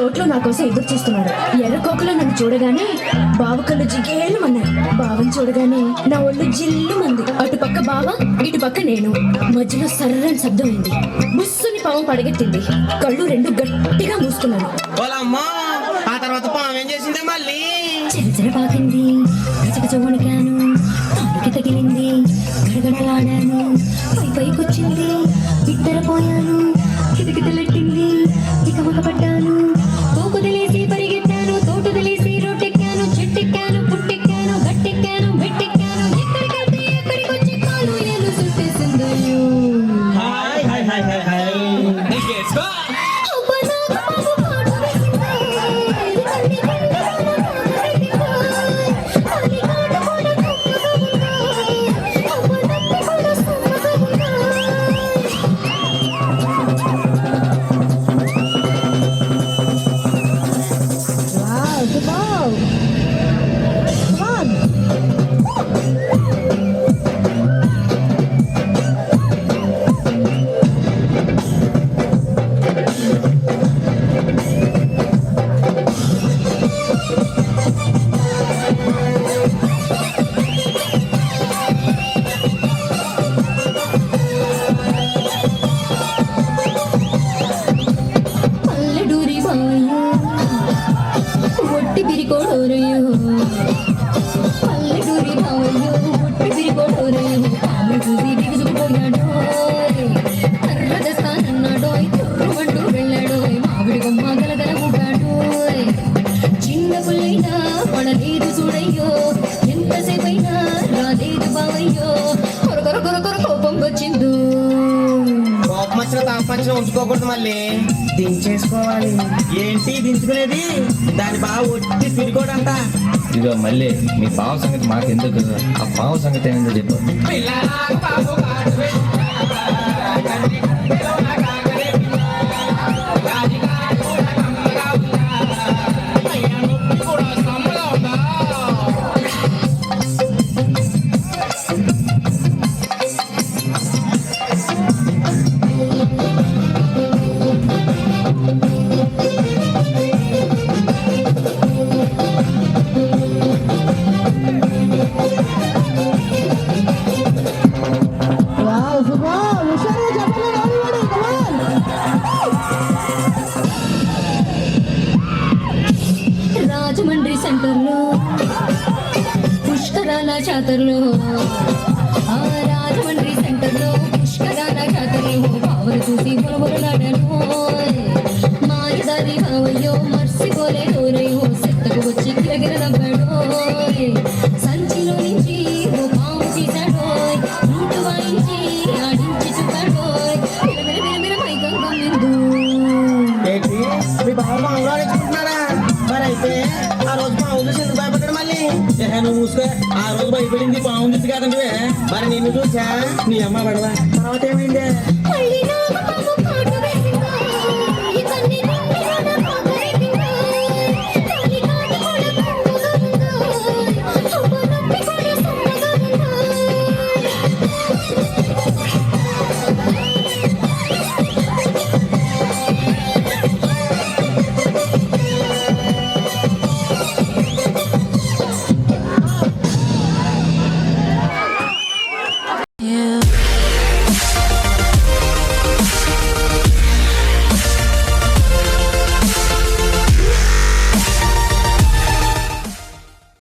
తోటలో నా కోసం ఎదురు చూస్తున్నాడు. ఎర్రకోకలో నన్ను చూడగానే బావ కళ్ళు జిగేళ్ళు అన్నాయి. బావని చూడగానే నా ఒళ్ళు జిల్లు మంది. అటు పక్క బావ, ఇటు పక్క నేను. మధ్యలో సర్రని శబ్దం అయింది. బుస్సుని పాము పడగెత్తింది. కళ్ళు రెండు గట్టిగా మూసుకున్నాను. ఆ తర్వాత పాము ఏం చేసిందే మళ్ళీ? చిరచిర పాకింది. గజగజ వణికాను. కాలికి తగిలింది. గడగడలాడాను. పైకొచ్చింది. బిత్తరపోయాను. కిటకిటలెట్టింది. ఇకమక పడ్డాను. తోకు తెలిసి పరిగెత్తాను. తోటు తెలిసి రోడ్డెక్కాను. చెట్టెక్కాను. పుట్టెక్కాను. గట్టెక్కాను. మెట్టెక్కాను. ఎక్కడికెళ్తే ఎక్కడికొచ్చి కాలు ఏలు సుట్టేసిందయ్యో. ఉంచుకోకూడదు, మళ్ళీ దించేసుకోవాలి. ఏంటి దించుకునేది? దాని బాగా ఒట్టి తిరిగోడంట. ఇదో మళ్ళీ మీ పావు సంగతి మాకెందుకు? ఆ పావు సంగతి ఏందో చెప్పు. రాజమండ్రి సెంటర్లో పుష్కరాల జాతరలో, ఆ రాజమండ్రి సెంటర్లో పుష్కరాల జాతరలో బావలు చూసి బొరబొరలాడాను. మాయదారి బావయ్యో మర్చిపోలేదోరయ్యో. సెత్తకు వచ్చి గిరగిర నవ్వాడు. సంచిలో నుంచి ఓ పాము తీశాడో. రూటు వాయించి ఆడించి చూపాడో. విరవిర మైకం గమ్మిందు. మీ బాబు ఆలోచించుకుంటున్నారా? మరైతే ఆ రోజు పాము చూసి ఎందుకు భయపడ్డాడు మళ్ళీ? నువ్వు చూసుకో. ఆ రోజు భయపడింది పాము చూసి కాదంటే మరి నిన్ను చూసా నీ అమ్మ పడవా. తర్వాత ఏమైంది?